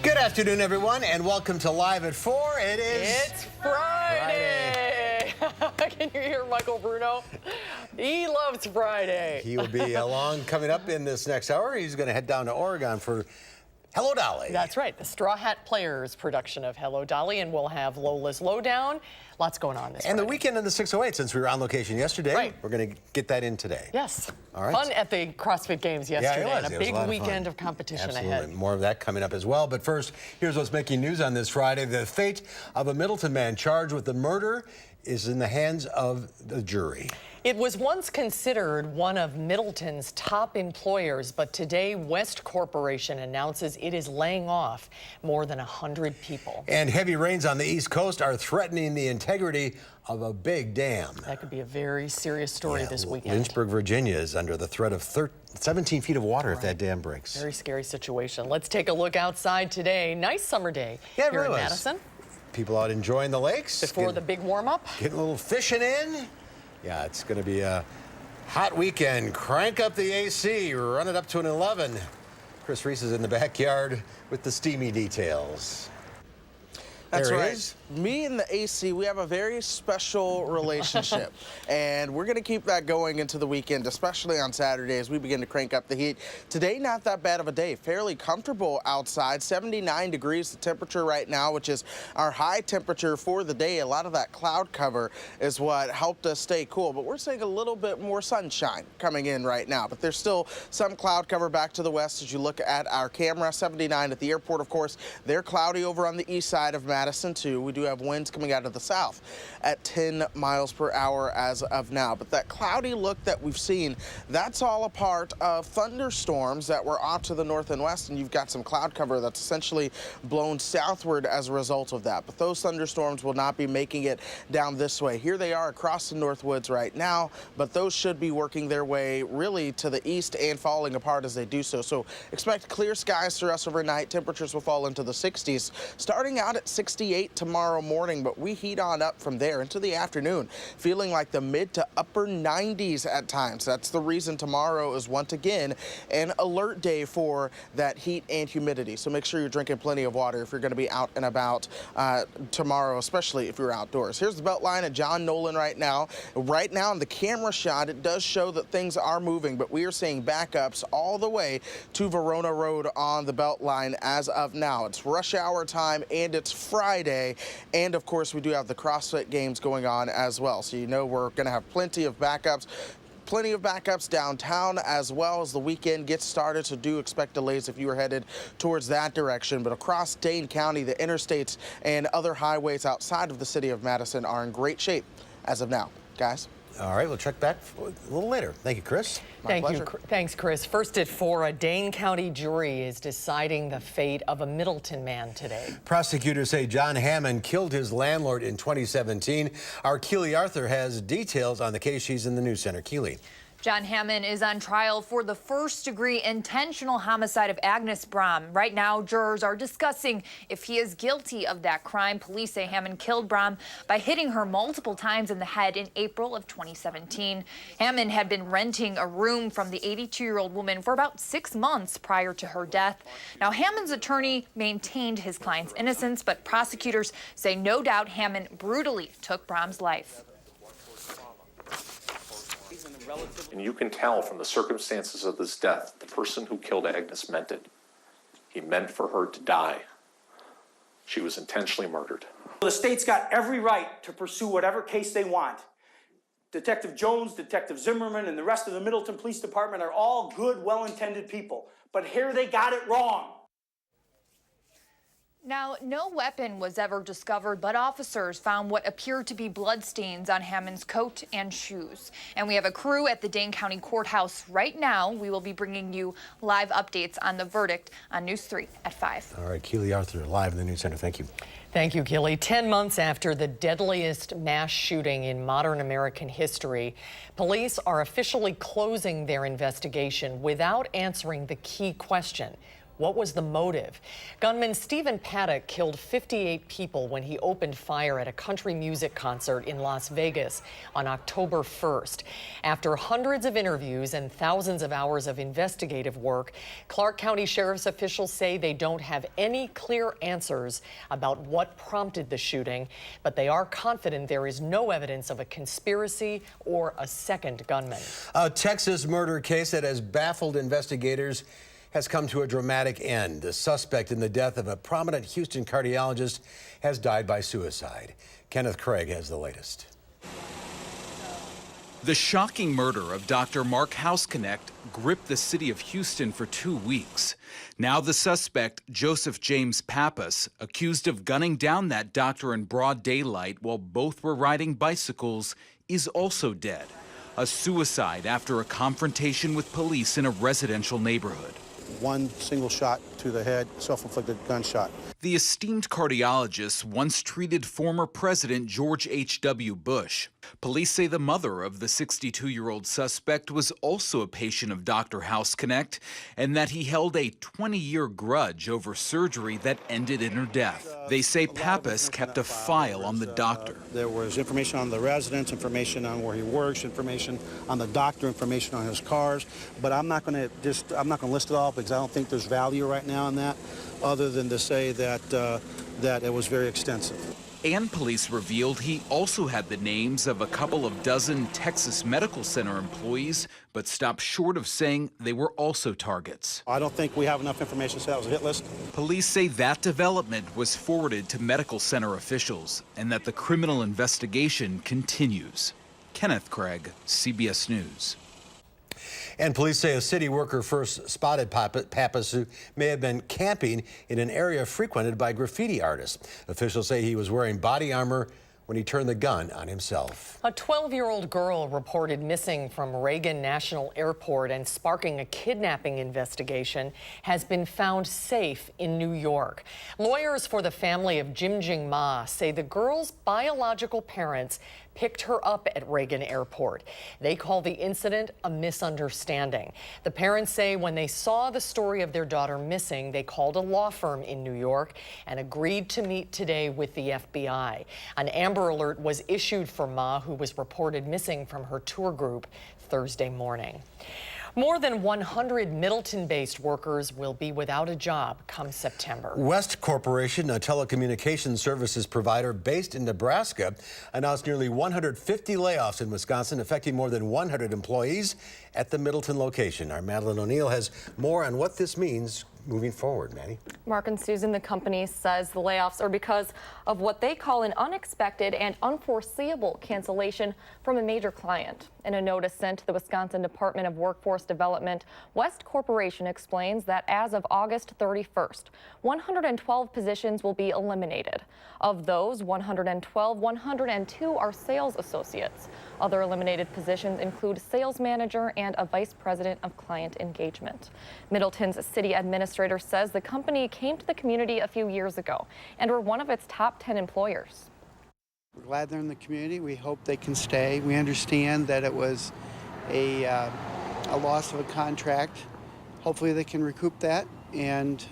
Good afternoon, everyone, and welcome to Live at 4. It's Friday. Can you hear Michael Bruno? He loves Friday. He will be along coming up in this next hour. He's going to head down to Oregon for Hello, Dolly. That's right, the Straw Hat Players production of Hello, Dolly, and we'll have Lola's Lowdown. Lots going on this Friday. And the weekend in the 608, since we were on location yesterday. Right. We're going to get that in today. Yes. All right. Fun at the CrossFit Games yesterday. Yeah, it was. And a It was big lot weekend fun. of competition Absolutely. ahead. More of that coming up as well. But first, here's what's making news on this Friday. The fate of a Middleton man charged with the murder is in the hands of the jury. It was once considered one of Middleton's top employers, but today West Corporation announces it is laying off more than 100 people. And heavy rains on the East Coast are threatening the integrity of a big dam. That could be a very serious story this weekend. Lynchburg, Virginia is under the threat of 17 feet of water if that dam breaks. Very scary situation. Let's take a look outside today. Nice summer day here in Madison. People out enjoying the lakes. Before the big warm-up. Getting a little fishing in. Yeah, it's going to be a hot weekend. Crank up the AC, run it up to an 11. Chris Reese is in the backyard with the steamy details. That's there right. Is. Me and the AC, we have a very special relationship, and we're going to keep that going into the weekend, especially on Saturday as we begin to crank up the heat. Today, not that bad of a day. Fairly comfortable outside, 79 degrees the temperature right now, which is our high temperature for the day. A lot of that cloud cover is what helped us stay cool, but we're seeing a little bit more sunshine coming in right now. But there's still some cloud cover back to the west as you look at our camera. 79 at the airport, of course. They're cloudy over on the east side of Madison, too. We do have winds coming out of the south at 10 miles per hour as of now. But that cloudy look that we've seen, that's all a part of thunderstorms that were off to the north and west, and you've got some cloud cover that's essentially blown southward as a result of that. But those thunderstorms will not be making it down this way. Here they are across the Northwoods right now, but those should be working their way really to the east and falling apart as they do so. So expect clear skies for us overnight. Temperatures will fall into the 60s, starting out at 68 tomorrow morning, but we heat on up from there into the afternoon, feeling like the mid to upper 90s at times. That's the reason tomorrow is once again an alert day for that heat and humidity. So make sure you're drinking plenty of water if you're going to be out and about tomorrow, especially if you're outdoors. Here's the Beltline at John Nolan right now. Right now in the camera shot, it does show that things are moving, but we are seeing backups all the way to Verona Road on the Beltline as of now. It's rush hour time and it's Friday. And of course, we do have the CrossFit Games going on as well. So you know we're going to have plenty of backups downtown as well as the weekend gets started. So do expect delays if you are headed towards that direction. But across Dane County, the interstates and other highways outside of the city of Madison are in great shape as of now. Guys. All right, we'll check back a little later. Thank you, Chris. Thank you. Thanks, Chris. First at 4, a Dane County jury is deciding the fate of a Middleton man today. Prosecutors say John Hammond killed his landlord in 2017. Our Keely Arthur has details on the case. She's in the news center. Keely. John Hammond is on trial for the first-degree intentional homicide of Agnes Brom. Right now, jurors are discussing if he is guilty of that crime. Police say Hammond killed Brom by hitting her multiple times in the head in April of 2017. Hammond had been renting a room from the 82-year-old woman for about 6 months prior to her death. Now, Hammond's attorney maintained his client's innocence, but prosecutors say no doubt Hammond brutally took Brom's life. And you can tell from the circumstances of this death, the person who killed Agnes meant it. He meant for her to die. She was intentionally murdered. The state's got every right to pursue whatever case they want. Detective Jones, Detective Zimmerman, and the rest of the Middleton Police Department are all good, well-intended people. But here they got it wrong. Now, no weapon was ever discovered, but officers found what appeared to be bloodstains on Hammond's coat and shoes. And we have a crew at the Dane County Courthouse right now. We will be bringing you live updates on the verdict on News 3 at 5. All right, Keely Arthur live in the news center. Thank you. Thank you, Keely. 10 months after the deadliest mass shooting in modern American history, police are officially closing their investigation without answering the key question. What was the motive? Gunman Stephen Paddock killed 58 people when he opened fire at a country music concert in Las Vegas on October 1st. After hundreds of interviews and thousands of hours of investigative work, Clark County Sheriff's officials say they don't have any clear answers about what prompted the shooting, but they are confident there is no evidence of a conspiracy or a second gunman. A Texas murder case that has baffled investigators has come to a dramatic end. The suspect in the death of a prominent Houston cardiologist has died by suicide. Kenneth Craig has the latest. The shocking murder of Dr. Mark Houseknecht gripped the city of Houston for 2 weeks. Now the suspect, Joseph James Pappas, accused of gunning down that doctor in broad daylight while both were riding bicycles, is also dead. A suicide after a confrontation with police in a residential neighborhood. One single shot to the head, self-inflicted gunshot. The esteemed cardiologist once treated former President George H.W. Bush. Police say the mother of the 62-year-old suspect was also a patient of Dr. Houseknecht and that he held a 20-year grudge over surgery that ended in her death. They say Pappas kept a file on the doctor. There was information on the residence, information on where he works, information on the doctor, information on his cars. But I'm not going to list it all because I don't think there's value right now in that, other than to say that that it was very extensive. And police revealed he also had the names of a couple of dozen Texas Medical Center employees, but stopped short of saying they were also targets. I don't think we have enough information to say that was a hit list. Police say that development was forwarded to medical center officials and that the criminal investigation continues. Kenneth Craig, CBS News. And police say a city worker first spotted Pappas, who may have been camping in an area frequented by graffiti artists. Officials say he was wearing body armor when he turned the gun on himself. A 12-year-old girl reported missing from Reagan National Airport and sparking a kidnapping investigation has been found safe in New York. Lawyers for the family of Jim Jing Ma say the girl's biological parents picked her up at Reagan Airport. They call the incident a misunderstanding. The parents say when they saw the story of their daughter missing, they called a law firm in New York and agreed to meet today with the FBI. An Amber Alert was issued for Ma, who was reported missing from her tour group Thursday morning. More than 100 Middleton-based workers will be without a job come September. WISC Corporation, a telecommunications services provider based in Nebraska, announced nearly 150 layoffs in Wisconsin, affecting more than 100 employees at the Middleton location. Our Madeline O'Neill has more on what this means moving forward. Maddie? Mark and Susan, the company says the layoffs are because of what they call an unexpected and unforeseeable cancellation from a major client. In a notice sent to the Wisconsin Department of Workforce Development, WISC Corporation explains that as of August 31st, 112 positions will be eliminated. Of those 112, 102 are sales associates. Other eliminated positions include sales manager and a vice president of client engagement. Middleton's city administrator says the company came to the community a few years ago and were one of its top 10 employers. We're glad they're in the community. We hope they can stay. We understand that it was a loss of a contract. Hopefully they can recoup that and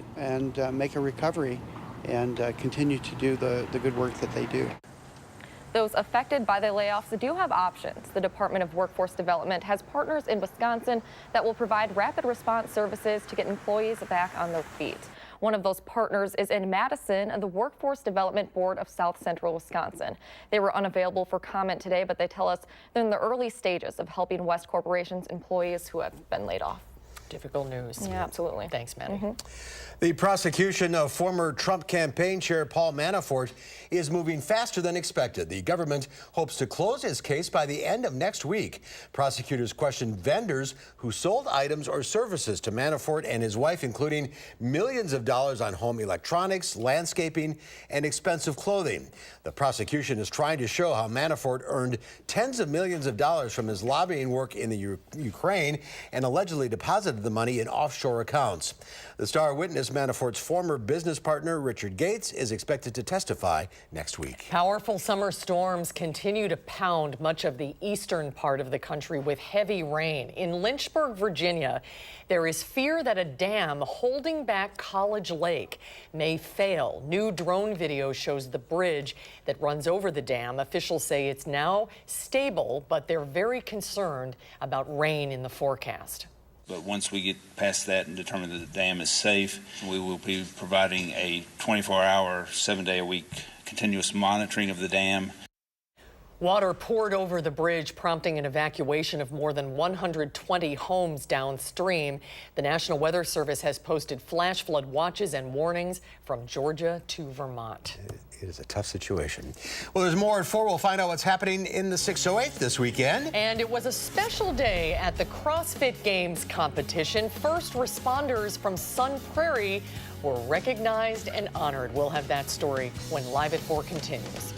make a recovery and continue to do the good work that they do. Those affected by the layoffs do have options. The Department of Workforce Development has partners in Wisconsin that will provide rapid response services to get employees back on their feet. One of those partners is in Madison, the Workforce Development Board of South Central Wisconsin. They were unavailable for comment today, but they tell us they're in the early stages of helping WISC Corporation's employees who have been laid off. Difficult news. Yeah, absolutely. Thanks, Maddie. The prosecution of former Trump campaign chair Paul Manafort is moving faster than expected. The government hopes to close his case by the end of next week. Prosecutors question vendors who sold items or services to Manafort and his wife, including millions of dollars on home electronics, landscaping, and expensive clothing. The prosecution is trying to show how Manafort earned tens of millions of dollars from his lobbying work in the Ukraine and allegedly deposited deposited the money in offshore accounts. The star witness, Manafort's former business partner, Richard Gates, is expected to testify next week. Powerful summer storms continue to pound much of the eastern part of the country with heavy rain. In Lynchburg, Virginia, there is fear that a dam holding back College Lake may fail. New drone video shows the bridge that runs over the dam. Officials say it's now stable, but they're very concerned about rain in the forecast. But once we get past that and determine that the dam is safe, we will be providing a 24-hour, 7-day-a-week continuous monitoring of the dam. Water poured over the bridge, prompting an evacuation of more than 120 homes downstream. The National Weather Service has posted flash flood watches and warnings from Georgia to Vermont. It is a tough situation. Well, there's more at 4. We'll find out what's happening in the 608 this weekend. And it was a special day at the CrossFit Games competition. First responders from Sun Prairie were recognized and honored. We'll have that story when Live at 4 continues.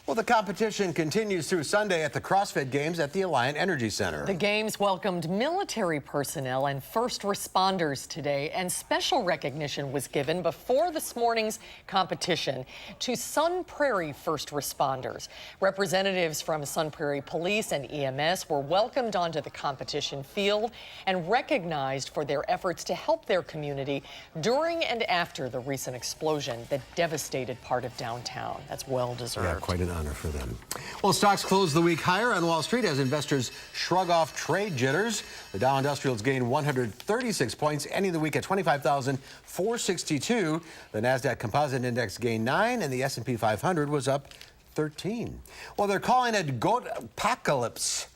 Well, the competition continues through Sunday at the CrossFit Games at the Alliant Energy Center. The Games welcomed military personnel and first responders today, and special recognition was given before this morning's competition to Sun Prairie first responders. Representatives from Sun Prairie Police and EMS were welcomed onto the competition field and recognized for their efforts to help their community during and after the recent explosion that devastated part of downtown. That's well deserved. Yeah, quite an honor. honor for them. Well, stocks closed the week higher on Wall Street as investors shrug off trade jitters. The Dow Industrials gained 136 points, ending the week at 25,462. The Nasdaq Composite Index gained 9, and the S&P 500 was up 13. Well, they're calling it goat apocalypse.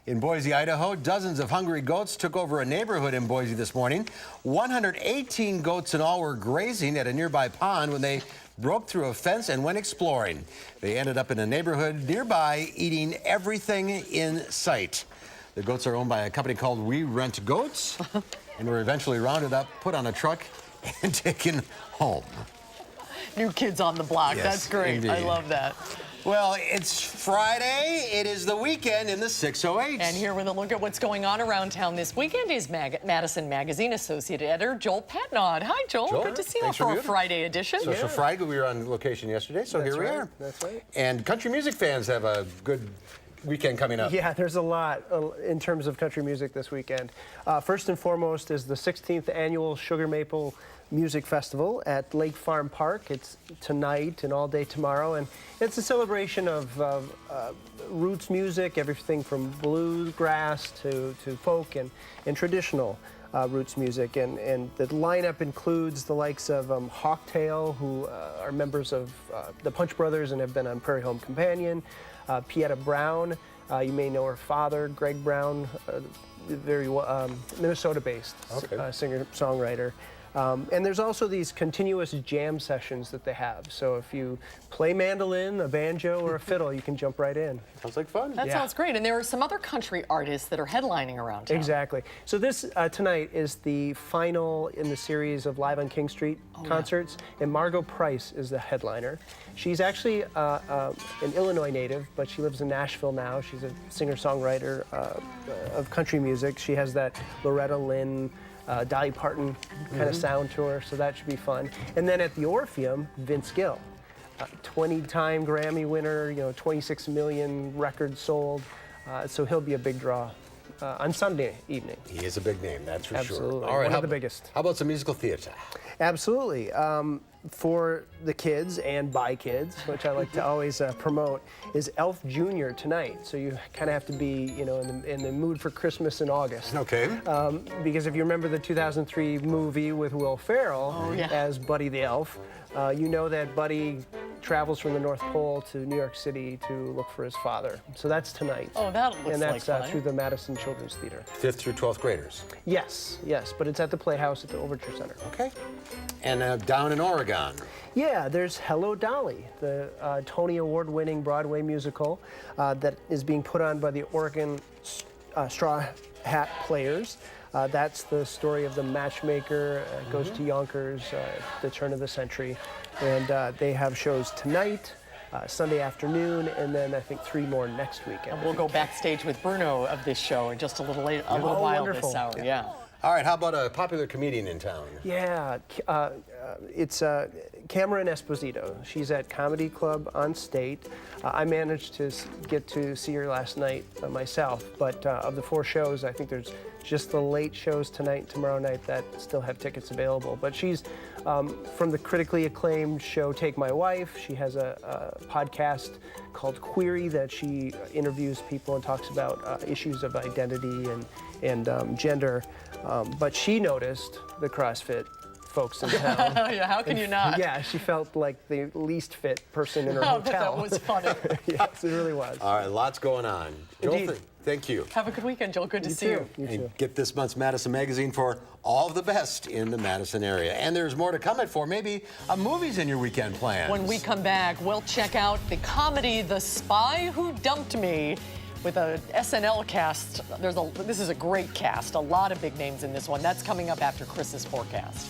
In Boise, Idaho, dozens of hungry goats took over a neighborhood in Boise this morning. 118 goats in all were grazing at a nearby pond when they broke through a fence and went exploring. They ended up in a neighborhood nearby, eating everything in sight. The goats are owned by a company called We Rent Goats and were eventually rounded up, put on a truck, and taken home. New kids on the block. Yes, That's great. indeed. I love that. Well, it's Friday. It is the weekend in the 608. And here with a look at what's going on around town this weekend is Madison Magazine Associate Editor Joel Patnod. Hi, Joel. Good to see you for a Friday edition. So for Friday, we were on location yesterday, so here we are. That's right. And country music fans have a good weekend coming up. Yeah, there's a lot in terms of country music this weekend. First and foremost is the 16th annual Sugar Maple Music Festival at Lake Farm Park. It's tonight and all day tomorrow, and it's a celebration of roots music, everything from bluegrass to folk and traditional roots music. And the lineup includes the likes of Hawktail, who are members of the Punch Brothers and have been on Prairie Home Companion, Pietta Brown, you may know her father, Greg Brown, very Minnesota-based singer-songwriter. And there's also these continuous jam sessions that they have. So if you play mandolin, a banjo, or a fiddle, you can jump right in. Sounds like fun. That sounds great. And there are some other country artists that are headlining around town. Exactly. So this tonight is the final in the series of Live on King Street concerts, and Margot Price is the headliner. She's actually an Illinois native, but she lives in Nashville now. She's a singer-songwriter of country music. She has that Loretta Lynn, Dolly Parton kind of sound to her, so that should be fun. And then at the Orpheum, Vince Gill, 20-time Grammy winner, 26 million records sold, so he'll be a big draw on Sunday evening. He is a big name, that's for Absolutely. sure. All right, One of the biggest. How about some musical theater? Absolutely. For the kids and by kids, which I like to always promote, is Elf Jr. tonight. So you kind of have to be, in the mood for Christmas in August. Okay. Because if you remember the 2003 movie with Will Ferrell as Buddy the Elf, you know that Buddy travels from the North Pole to New York City to look for his father. So that's tonight. Oh, that looks And that's like fun. through the Madison Children's Theater. 5th through 12th graders. Yes, but it's at the Playhouse at the Overture Center. Okay. And down in Oregon. Yeah, there's Hello Dolly, the Tony Award-winning Broadway musical that is being put on by the Oregon Straw Hat Players. That's the story of the matchmaker, goes to Yonkers at the turn of the century. And they have shows tonight, Sunday afternoon, and then I think 3 more next weekend. And we'll go backstage with Bruno of this show in just a little while wonderful. this hour. Yeah. All right, how about a popular comedian in town? Yeah, it's Cameron Esposito. She's at Comedy Club on State. I managed to get to see her last night myself, but of the 4 shows, I think there's just the late shows tonight and tomorrow night that still have tickets available. But she's from the critically acclaimed show Take My Wife. She has a podcast called Query that she interviews people and talks about issues of identity and gender. But she noticed the CrossFit folks in town. Yeah, how can you not? Yeah, she felt like the least fit person in her Oh, hotel. that was funny. Yes, it really was. All right, lots going on. Joel, Indeed. thank you. Have a good weekend, Joel. Good to see you. You too. And get this month's Madison Magazine for all of the best in the Madison area. And there's more to come for maybe movies in your weekend plans. When we come back, we'll check out the comedy The Spy Who Dumped Me with a SNL cast. This is a great cast. A lot of big names in this one. That's coming up after Chris's forecast.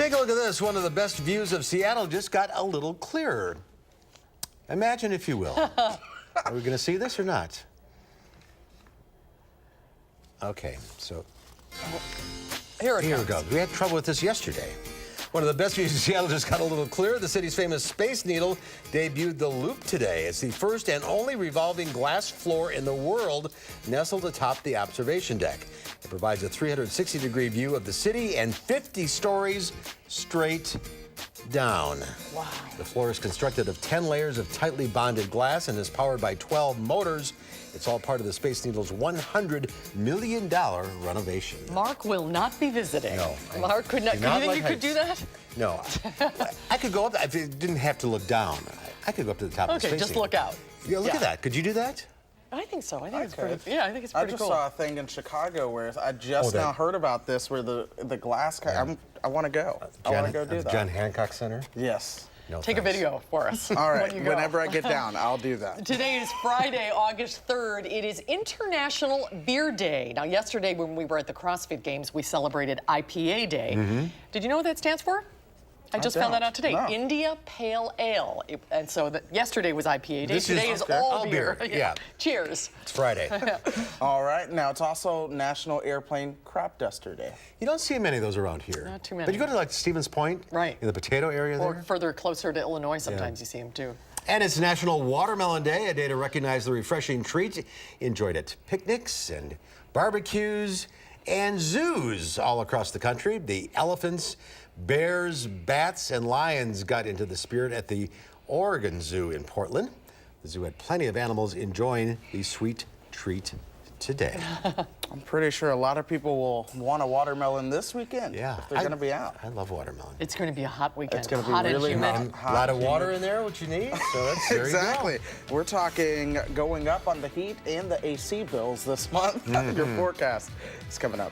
Take a look at this. One of the best views of Seattle just got a little clearer. Imagine, if you will. Are we going to see this or not? Okay, so Here we go. We had trouble with this yesterday. One of the best views of Seattle just got a little clearer. The city's famous Space Needle debuted the Loop today. It's the first and only revolving glass floor in the world nestled atop the observation deck. It provides a 360-degree view of the city and 50 stories straight down. Wow. The floor is constructed of 10 layers of tightly bonded glass and is powered by 12 motors. It's all part of the Space Needle's $100 million renovation. Mark will not be visiting. No. Mark could not. Do you think you could do that? No. I could go up. I didn't have to look down. I could go up to the top of the Space Okay, just Needle. look out. Yeah, look at that. Could you do that? I think so. I think it's pretty. Yeah, I think it's pretty I just cool. saw a thing in Chicago where I just now heard about this, where the glass. I want to go. I want to go do that. John Hancock Center? Yes. No, Take a video for us. All right. when you go. Whenever I get down, I'll do that. Today is Friday, August 3rd. It is International Beer Day. Now, yesterday when we were at the CrossFit Games, we celebrated IPA Day. Did you know what that stands for? I just found that out today. No. India Pale Ale. And so yesterday was IPA Day. Today is all beer. Yeah. Cheers. It's Friday. All right. Now, it's also National Airplane Crop Duster Day. You don't see many of those around here. Not too many. But you go to like Stevens Point, Right. in the potato area Or there. further closer to Illinois, sometimes you see them too. And it's National Watermelon Day, a day to recognize the refreshing treat enjoyed at picnics and barbecues and zoos all across the country. The elephants, bears, bats, and lions got into the spirit at the Oregon Zoo in Portland. The zoo had plenty of animals enjoying the sweet treat today. I'm pretty sure a lot of people will want a watermelon this weekend. Yeah. If they're going to be out. I love watermelon. It's going to be a hot weekend. It's going to be hot really and humid. hot. A lot of water in there, what you need. So that's there Exactly. You go. We're talking going up on the heat and the AC bills this month. Your forecast is coming up.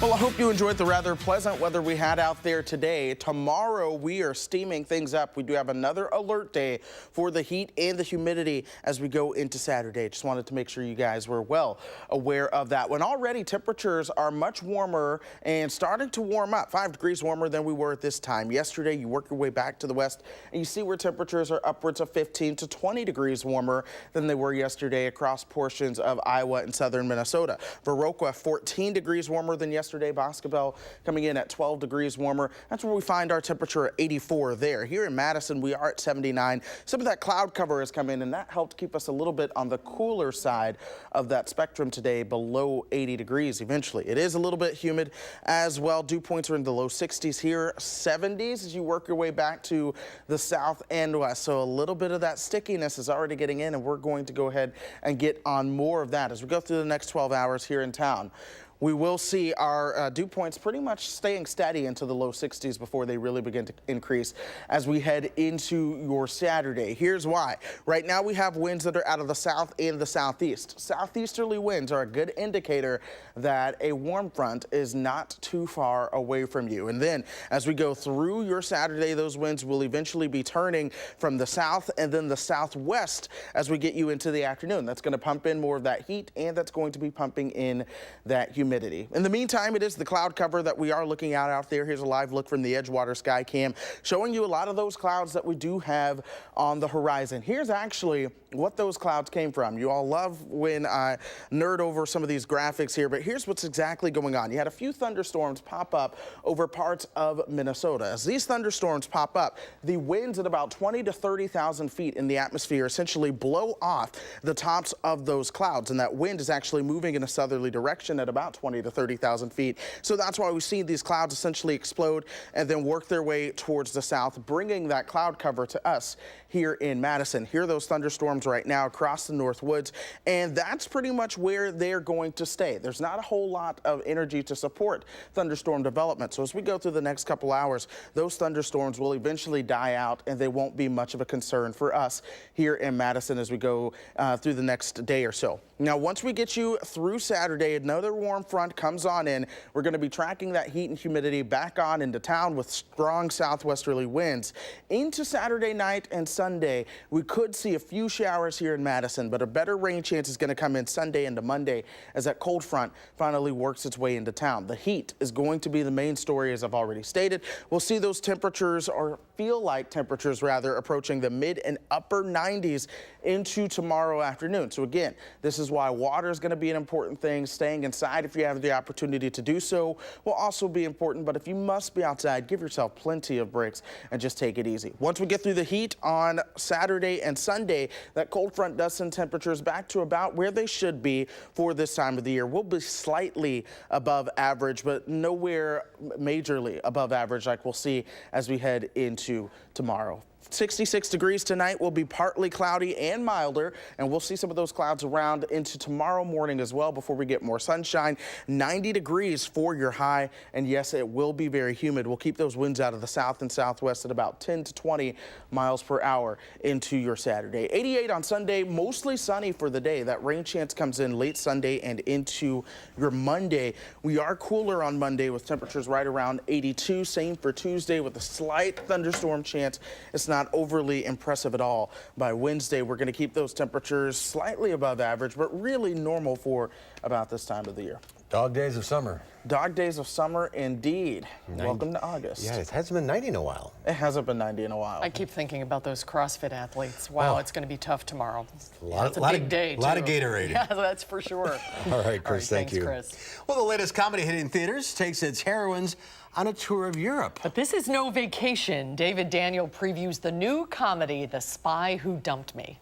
Well, I hope you enjoyed the rather pleasant weather we had out there today. Tomorrow, we are steaming things up. We do have another alert day for the heat and the humidity as we go into Saturday. Just wanted to make sure you guys were well aware of that. When already temperatures are much warmer and starting to warm up, 5 degrees warmer than we were at this time. Yesterday, you work your way back to the west and you see where temperatures are upwards of 15 to 20 degrees warmer than they were yesterday across portions of Iowa and southern Minnesota. Viroqua, 14 degrees warmer than yesterday. Boscobel coming in at 12 degrees warmer. That's where we find our temperature at 84 there. Here in Madison, we are at 79. Some of that cloud cover has come in, and that helped keep us a little bit on the cooler side of that spectrum today, below 80 degrees eventually. It is a little bit humid as well. Dew points are in the low 60s here, 70s as you work your way back to the south and west. So a little bit of that stickiness is already getting in, and we're going to go ahead and get on more of that as we go through the next 12 hours here in town. We will see our dew points pretty much staying steady into the low 60s before they really begin to increase as we head into your Saturday. Here's why. Right now we have winds that are out of the south and the southeast. Southeasterly winds are a good indicator that a warm front is not too far away from you. And then as we go through your Saturday, those winds will eventually be turning from the south and then the southwest as we get you into the afternoon. That's going to pump in more of that heat, and that's going to be pumping in that humidity. In the meantime, it is the cloud cover that we are looking at out there. Here's a live look from the Edgewater Sky Cam showing you a lot of those clouds that we do have on the horizon. Here's actually what those clouds came from. You all love when I nerd over some of these graphics here, but here's what's exactly going on. You had a few thunderstorms pop up over parts of Minnesota. As these thunderstorms pop up, the winds at about 20 to 30,000 feet in the atmosphere essentially blow off the tops of those clouds, and that wind is actually moving in a southerly direction at about 20 to 30,000 feet. So that's why we see these clouds essentially explode and then work their way towards the south, bringing that cloud cover to us here in Madison. Here are those thunderstorms right now across the North Woods, and that's pretty much where they're going to stay. There's not a whole lot of energy to support thunderstorm development. So as we go through the next couple hours, those thunderstorms will eventually die out, and they won't be much of a concern for us here in Madison as we go through the next day or so. Now, once we get you through Saturday, another warm front comes on in. We're going to be tracking that heat and humidity back on into town with strong southwesterly winds. Into Saturday night and Sunday, we could see a few showers here in Madison, but a better rain chance is going to come in Sunday into Monday as that cold front finally works its way into town. The heat is going to be the main story, as I've already stated. We'll see those temperatures, or feel like temperatures rather, approaching the mid and upper 90s into tomorrow afternoon. So again, this is why water is going to be an important thing. Staying inside if you have the opportunity to do so will also be important, but if you must be outside, give yourself plenty of breaks and just take it easy. Once we get through the heat on Saturday and Sunday, that cold front does send temperatures back to about where they should be for this time of the year. We'll be slightly above average, but nowhere majorly above average like we'll see as we head into tomorrow. 66 degrees tonight. Will be partly cloudy and milder, and we'll see some of those clouds around into tomorrow morning as well before we get more sunshine. 90 degrees for your high, and yes, it will be very humid. We'll keep those winds out of the south and southwest at about 10 to 20 miles per hour into your Saturday. 88 on Sunday, mostly sunny for the day. That rain chance comes in late Sunday and into your Monday. We are cooler on Monday with temperatures right around 82. Same for Tuesday with a slight thunderstorm chance. It's not overly impressive at all. By Wednesday, we're going to keep those temperatures slightly above average, but really normal for about this time of the year. Dog days of summer. Dog days of summer, indeed. 90. Welcome to August. Yeah, it hasn't been 90 in a while. It hasn't been 90 in a while. I keep thinking about those CrossFit athletes. Wow, it's going to be tough tomorrow. It's a big day, too. A lot of Gatorade. Yeah, that's for sure. All right, Chris, thank you. Chris. Well, the latest comedy hitting theaters takes its heroines on a tour of Europe. But this is no vacation. David Daniel previews the new comedy, The Spy Who Dumped Me.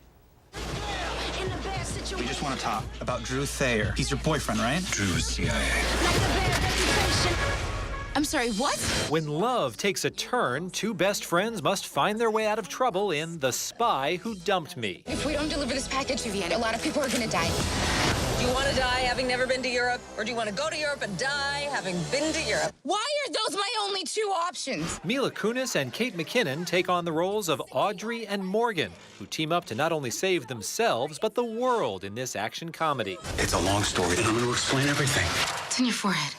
We just want to talk about Drew Thayer. He's your boyfriend, right? Drew is CIA. I'm sorry, what? When love takes a turn, two best friends must find their way out of trouble in The Spy Who Dumped Me. If we don't deliver this package, Vivian, a lot of people are going to die. Do you want to die having never been to Europe? Or do you want to go to Europe and die having been to Europe? Why are those my only two options? Mila Kunis and Kate McKinnon take on the roles of Audrey and Morgan, who team up to not only save themselves, but the world in this action comedy. It's a long story, and I'm going to explain everything. It's on your forehead.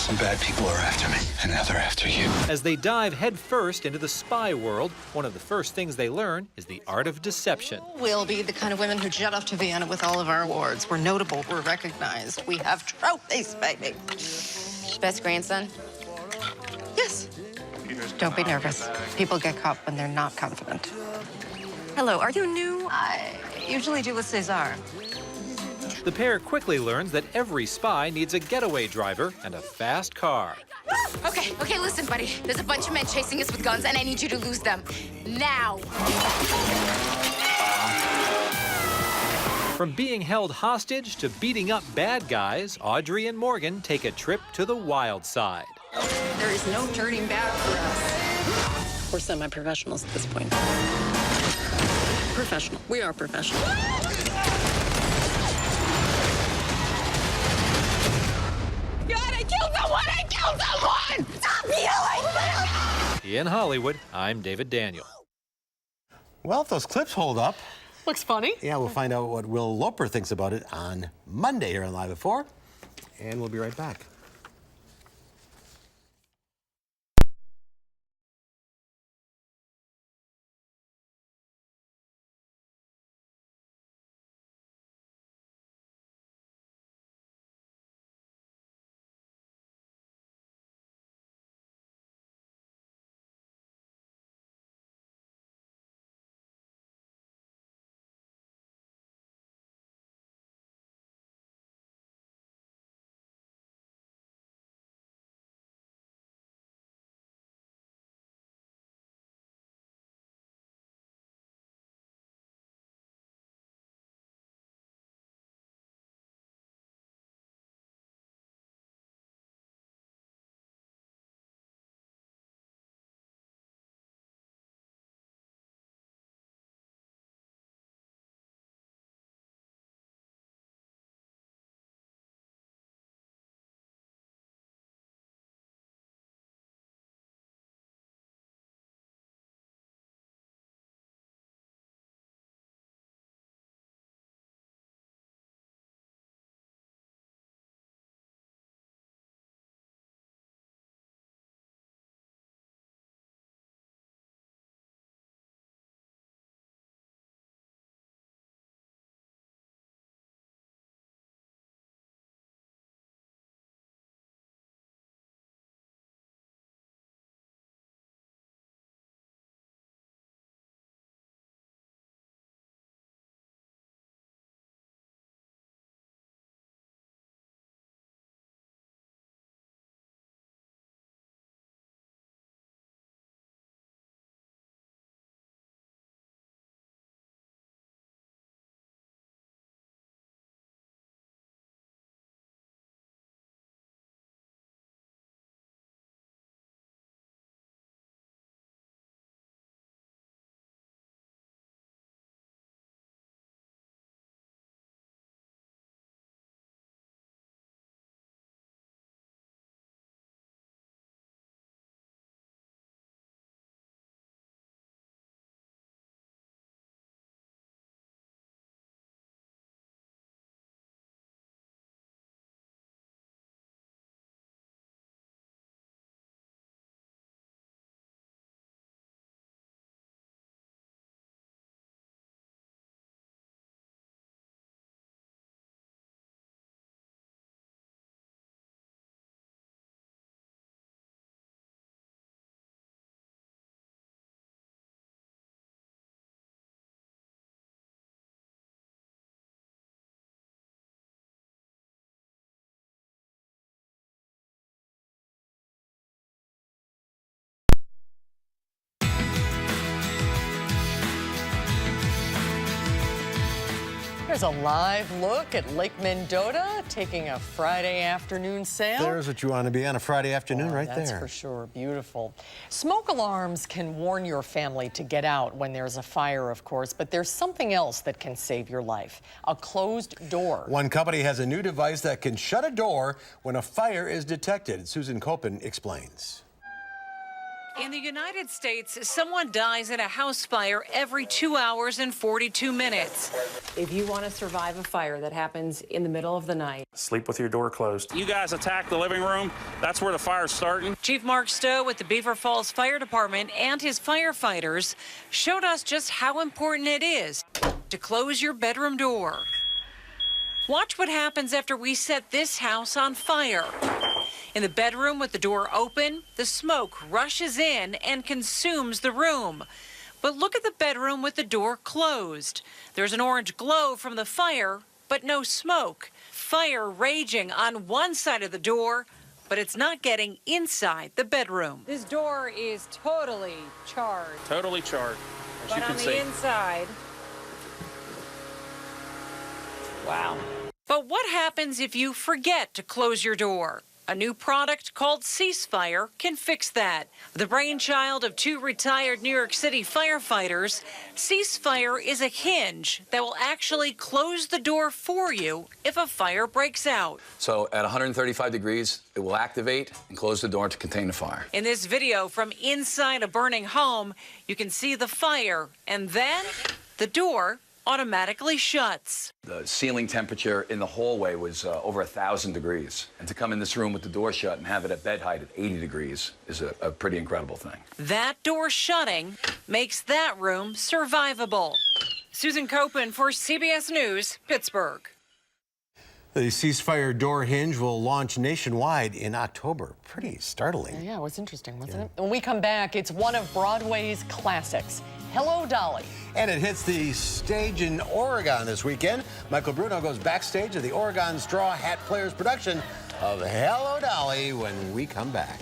Some bad people are after me, and now they're after you. As they dive headfirst into the spy world, one of the first things they learn is the art of deception. We'll be the kind of women who jet off to Vienna with all of our awards. We're notable, we're recognized, we have trophies, baby. Best grandson? Yes. Don't be nervous. People get caught when they're not confident. Hello, are you new? I usually do with Cesar. The pair quickly learns that every spy needs a getaway driver and a fast car. Okay, listen, buddy. There's a bunch of men chasing us with guns, and I need you to lose them. Now. From being held hostage to beating up bad guys, Audrey and Morgan take a trip to the wild side. There is no turning back for us. We're semi-professionals at this point. Professional. We are professional. God, I killed someone! I killed someone! Stop yelling! In Hollywood, I'm David Daniel. Well, if those clips hold up. Looks funny. Yeah, we'll find out what Will Loper thinks about it on Monday here on Live at 4. And we'll be right back. Here's a live look at Lake Mendota taking a Friday afternoon sail. There's what you want to be on a Friday afternoon right that's there. That's for sure. Beautiful. Smoke alarms can warn your family to get out when there's a fire, of course, but there's something else that can save your life. A closed door. One company has a new device that can shut a door when a fire is detected. Susan Copen explains. In the United States, someone dies in a house fire every 2 hours and 42 minutes. If you want to survive a fire that happens in the middle of the night, sleep with your door closed. You guys attacked the living room. That's where the fire's starting. Chief Mark Stowe with the Beaver Falls Fire Department and his firefighters showed us just how important it is to close your bedroom door. Watch what happens after we set this house on fire. In the bedroom with the door open, the smoke rushes in and consumes the room. But look at the bedroom with the door closed. There's an orange glow from the fire, but no smoke. Fire raging on one side of the door, but it's not getting inside the bedroom. this door is totally charred. Totally charred, as But you can on the see. inside, wow. But what happens if you forget to close your door? A new product called Ceasefire can fix that. The brainchild of 2 retired New York City firefighters, Ceasefire is a hinge that will actually close the door for you if a fire breaks out. So at 135 degrees, it will activate and close the door to contain the fire. In this video from inside a burning home, you can see the fire, and then the door automatically shuts. The ceiling temperature in the hallway was over 1,000 degrees. And to come in this room with the door shut and have it at bed height at 80 degrees is a pretty incredible thing. That door shutting makes that room survivable. Susan Copen for CBS News, Pittsburgh. The ceasefire door hinge will launch nationwide in October. Pretty startling. Yeah, it was interesting, wasn't it? When we come back, it's one of Broadway's classics, Hello, Dolly. And it hits the stage in Oregon this weekend. Michael Bruno goes backstage at the Oregon Straw Hat Players production of Hello, Dolly when we come back.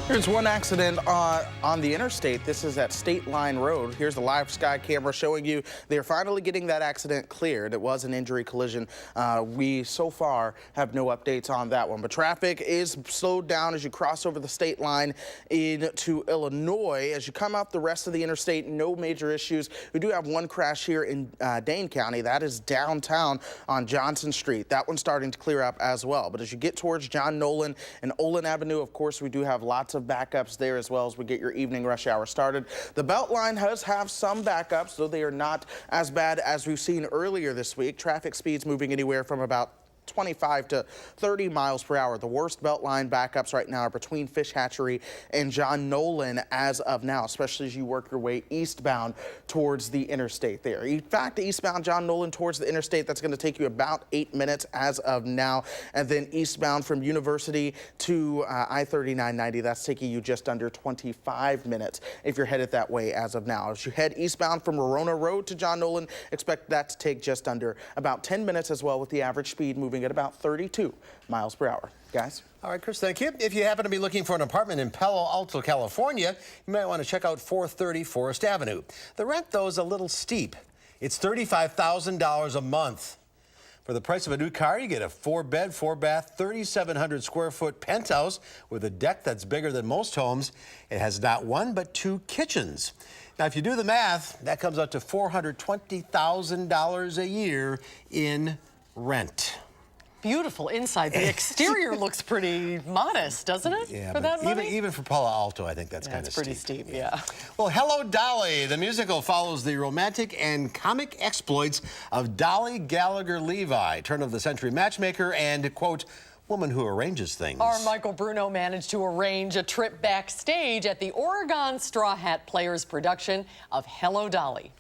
Here's one accident on the interstate. This is at State Line Road. Here's the live sky camera showing you they're finally getting that accident cleared. It was an injury collision. We so far have no updates on that one, but traffic is slowed down as you cross over the state line into Illinois. As you come out the rest of the interstate, no major issues. We do have one crash here in Dane County. That is downtown on Johnson Street. That one's starting to clear up as well. But as you get towards John Nolan and Olin Avenue, of course, we do have lots of backups there as well as we get your evening rush hour started. The Beltline does have some backups, though they are not as bad as we've seen earlier this week. Traffic speeds moving anywhere from about 25 to 30 miles per hour. The worst Beltline backups right now are between Fish Hatchery and John Nolan as of now, especially as you work your way eastbound towards the interstate there. In fact, eastbound John Nolan towards the interstate, that's going to take you about 8 minutes as of now. And then eastbound from University to I-3990, that's taking you just under 25 minutes if you're headed that way as of now. As you head eastbound from Verona Road to John Nolan, expect that to take just under about 10 minutes as well, with the average speed moving at about 32 miles per hour. Guys? All right, Chris, thank you. If you happen to be looking for an apartment in Palo Alto, California, you might want to check out 430 Forest Avenue. The rent, though, is a little steep. It's $35,000 a month. For the price of a new car, you get a 4-bed, 4-bath, 3,700 square foot penthouse with a deck that's bigger than most homes. It has not one, but 2 kitchens. Now, if you do the math, that comes out to $420,000 a year in rent. Beautiful inside. The exterior looks pretty modest, doesn't it? Yeah, for that money? Even for Palo Alto, I think that's kind of pretty steep, yeah. Well, Hello, Dolly. The musical follows the romantic and comic exploits of Dolly Gallagher-Levi, turn-of-the-century matchmaker and, quote, woman who arranges things. Our Michael Bruno managed to arrange a trip backstage at the Oregon Straw Hat Players production of Hello, Dolly.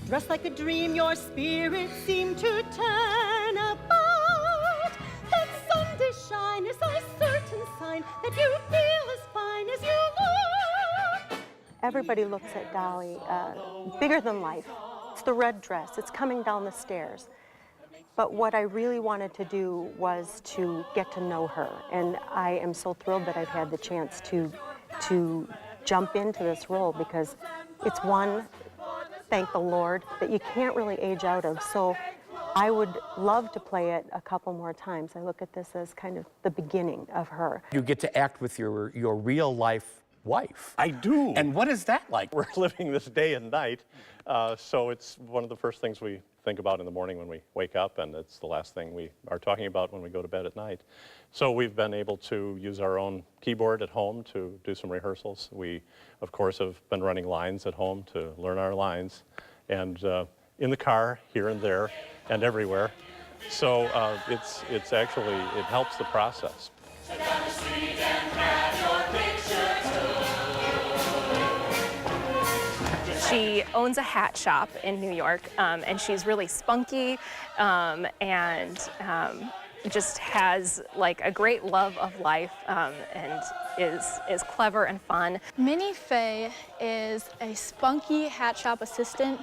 Dressed like a dream, your spirit seemed to turn about. That Sunday shine is a certain sign that you feel as fine as you look. Everybody looks at Dolly bigger than life. It's the red dress, it's coming down the stairs. But what I really wanted to do was to get to know her. And I am so thrilled that I've had the chance to jump into this role, because it's one, thank the Lord, that you can't really age out of. So I would love to play it a couple more times. I look at this as kind of the beginning of her. You get to act with your real life wife. I do. And what is that like? We're living this day and night, so it's one of the first things we think about in the morning when we wake up, and it's the last thing we are talking about when we go to bed at night. So we've been able to use our own keyboard at home to do some rehearsals. We, of course, have been running lines at home to learn our lines, and in the car, here and there, and everywhere. So it's actually, it helps the process. She owns a hat shop in New York, and she's really spunky and just has like a great love of life and is clever and fun. Minnie Fay is a spunky hat shop assistant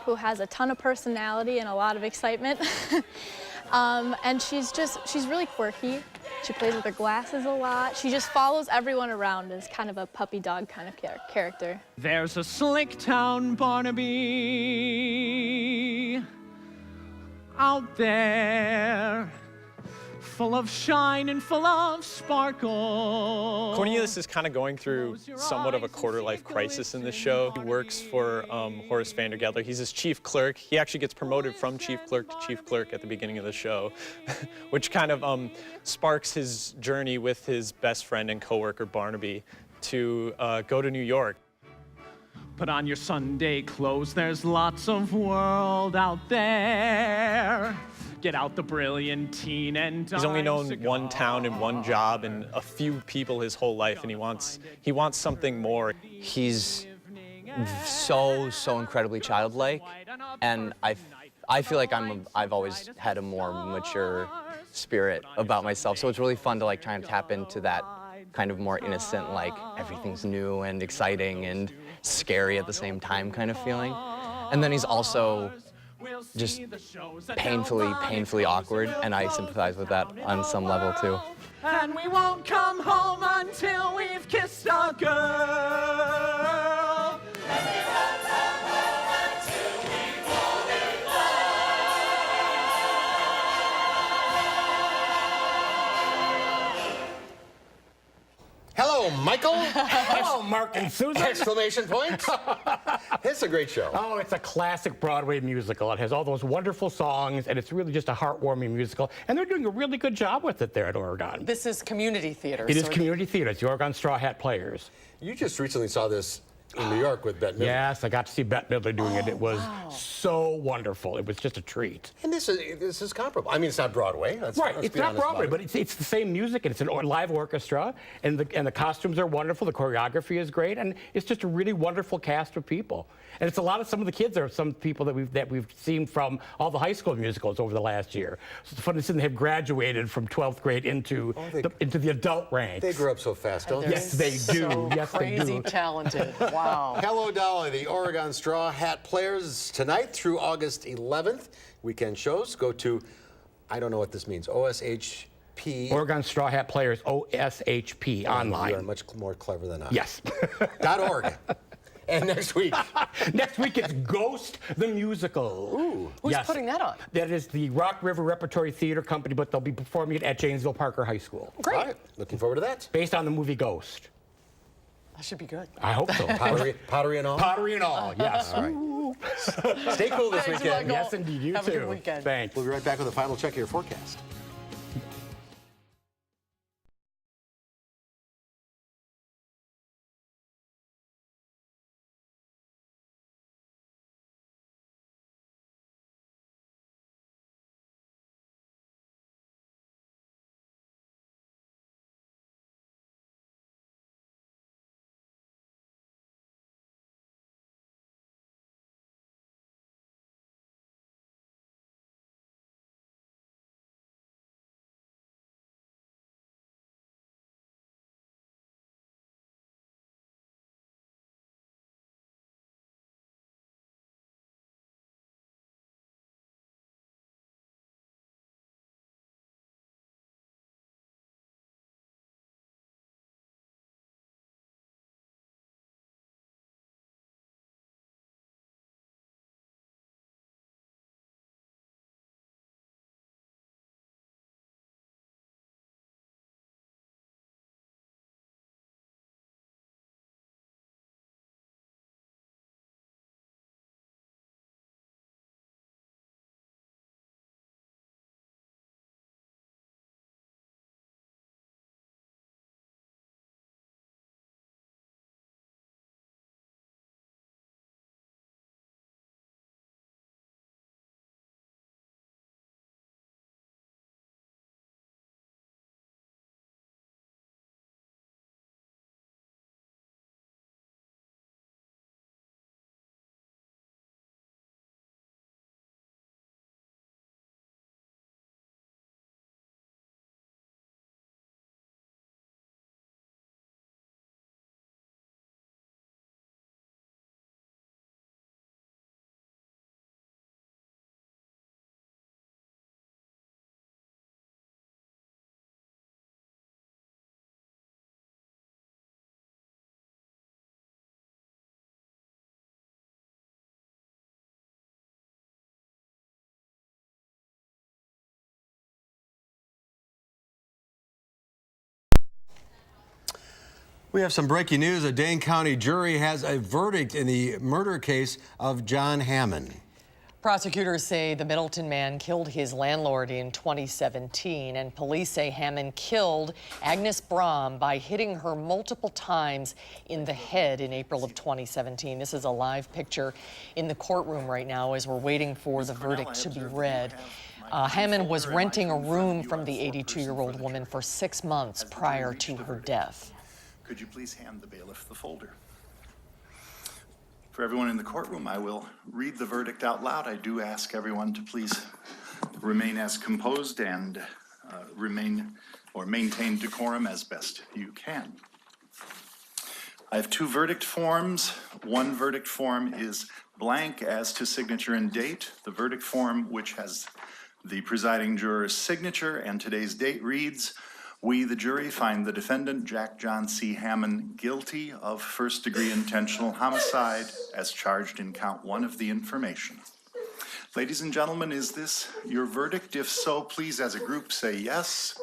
who has a ton of personality and a lot of excitement. And she's really quirky. She plays with her glasses a lot. She just follows everyone around as kind of a puppy dog kind of character. There's a slick town Barnaby out there, full of shine and full of sparkle. Cornelius is kind of going through somewhat of a quarter-life crisis in this show. He works for Horace Vandergelder. He's his chief clerk. He actually gets promoted from chief clerk to chief clerk at the beginning of the show, which kind of sparks his journey with his best friend and coworker Barnaby to go to New York. Put on your Sunday clothes, there's lots of world out there. Get out the brilliantine and he's only known one town and one job and a few people his whole life, and he wants something more. He's so incredibly childlike, and I feel like I've always had a more mature spirit about myself, so it's really fun to like try and tap into that kind of more innocent, like everything's new and exciting and scary at the same time kind of feeling. And then he's also just painfully awkward, and I sympathize with that on some level too. and we won't come home until we've kissed a girl. Hello, Michael. Hello, Mark and Susan. Exclamation point. It's a great show. Oh, it's a classic Broadway musical. It has all those wonderful songs, and it's really just a heartwarming musical. And they're doing a really good job with it there at Oregon. This is community theater. It is community theater. It's the Oregon Straw Hat Players. You just recently saw this in New York with Bette Midler. Yes, I got to see Bette Midler doing it. It was so wonderful. It was just a treat. And this is comparable. I mean, it's not Broadway. Let's It's be not honest Broadway, about it. but it's the same music, and it's a live orchestra, and the costumes are wonderful. The choreography is great, and it's just a really wonderful cast of people. And it's a lot of some of the kids are some people that we've seen from all the high school musicals over the last year. So it's fun to see them have graduated from 12th grade into the adult ranks. They grew up so fast, don't they? Yes, they do. So yes, they do. crazy talented. Wow. Hello, Dolly. The Oregon Straw Hat Players tonight through August 11th. Weekend shows. Go to, I don't know what this means, OSHP. Oregon Straw Hat Players, OSHP, online. You are much more clever than I. Yes. .org. And next week? Next week it's Ghost the Musical. Ooh. Who's putting that on? That is the Rock River Repertory Theater Company, but they'll be performing it at Janesville Parker High School. Great. All right. Looking forward to that. Based on the movie Ghost. That should be good. I hope so. Pottery and all? Pottery and all, yes. All right. Stay cool this Thanks, weekend. Michael. Yes, indeed. You Have too. a good weekend. Thanks. We'll be right back with a final check of your forecast. We have some breaking news. A Dane County jury has a verdict in the murder case of John Hammond. Prosecutors say the Middleton man killed his landlord in 2017, and police say Hammond killed Agnes Brahm by hitting her multiple times in the head in April of 2017. This is a live picture in the courtroom right now as we're waiting for the verdict to be read. Hammond was renting a room from the 82-year-old woman for 6 months prior to her death. Could you please hand the bailiff the folder? For everyone in the courtroom, I will read the verdict out loud. I do ask everyone to please remain as composed and maintain decorum as best you can. I have 2 verdict forms. One verdict form is blank as to signature and date. The verdict form, which has the presiding juror's signature and today's date, reads, We, the jury, find the defendant, Jack John C. Hammond, guilty of first-degree intentional homicide as charged in count 1 of the information. Ladies and gentlemen, is this your verdict? If so, please, as a group, say yes.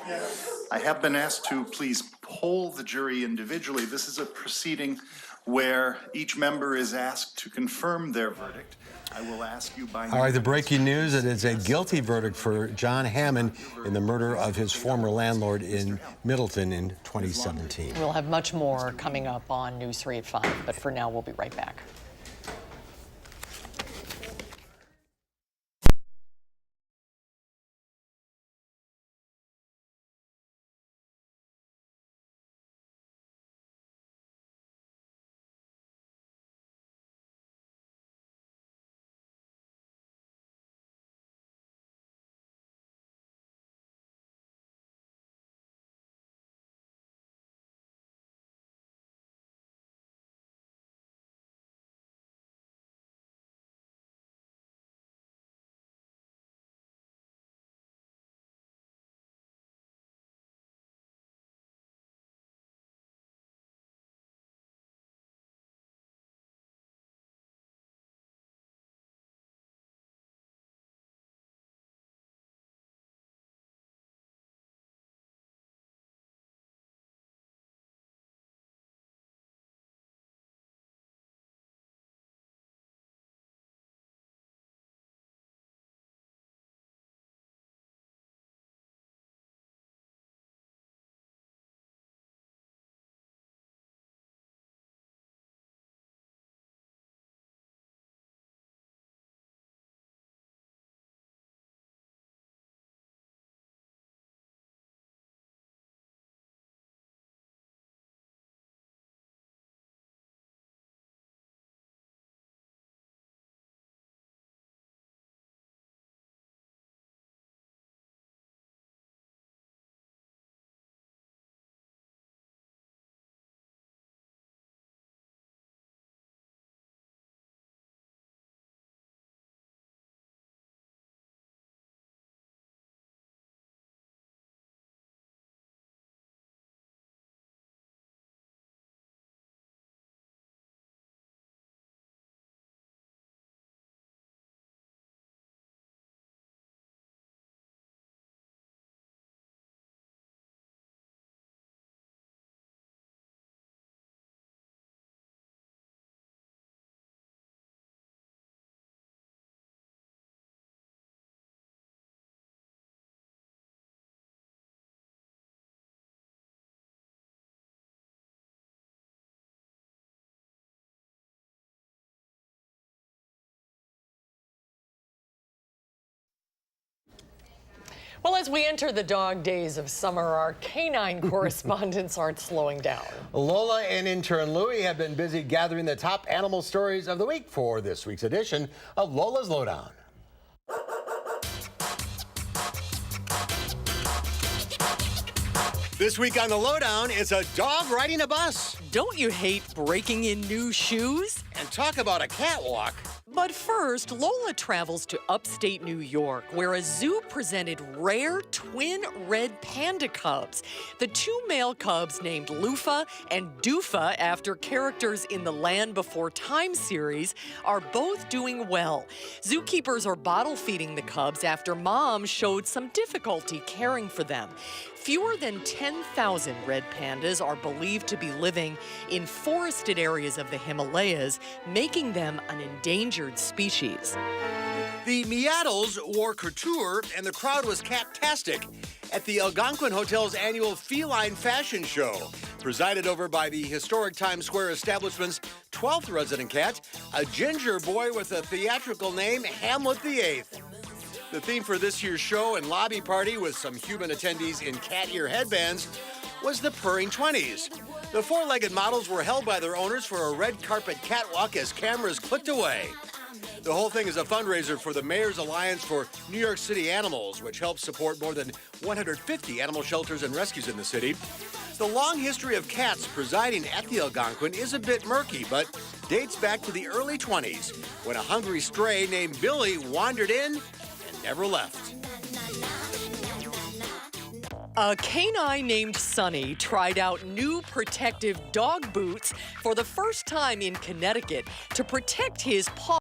Yes. I have been asked to please poll the jury individually. This is a proceeding where each member is asked to confirm their verdict. I will ask you by name. All right, the breaking news, it is a guilty verdict for John Hammond in the murder of his former landlord in Middleton in 2017. We'll have much more coming up on News 3 at 5, but for now, we'll be right back. Well, as we enter the dog days of summer, our canine correspondents aren't slowing down. Lola and intern Louie have been busy gathering the top animal stories of the week for this week's edition of Lola's Lowdown. This week on the Lowdown, it's a dog riding a bus. Don't you hate breaking in new shoes? And talk about a catwalk. But first, Lola travels to upstate New York, where a zoo presented rare twin red panda cubs. The two male cubs, named Lufa and Doofa, after characters in the Land Before Time series, are both doing well. Zookeepers are bottle feeding the cubs after mom showed some difficulty caring for them. Fewer than 10,000 red pandas are believed to be living in forested areas of the Himalayas, making them an endangered species. The Meattles wore couture, and the crowd was cat-tastic at the Algonquin Hotel's annual feline fashion show. Presided over by the historic Times Square establishment's 12th resident cat, a ginger boy with a theatrical name, Hamlet VIII. The theme for this year's show and lobby party, with some human attendees in cat ear headbands, was the Purring 20s. The four-legged models were held by their owners for a red carpet catwalk as cameras clicked away. The whole thing is a fundraiser for the Mayor's Alliance for New York City Animals, which helps support more than 150 animal shelters and rescues in the city. The long history of cats presiding at the Algonquin is a bit murky, but dates back to the early 20s, when a hungry stray named Billy wandered in and never left. A canine named Sonny tried out new protective dog boots for the first time in Connecticut to protect his paw.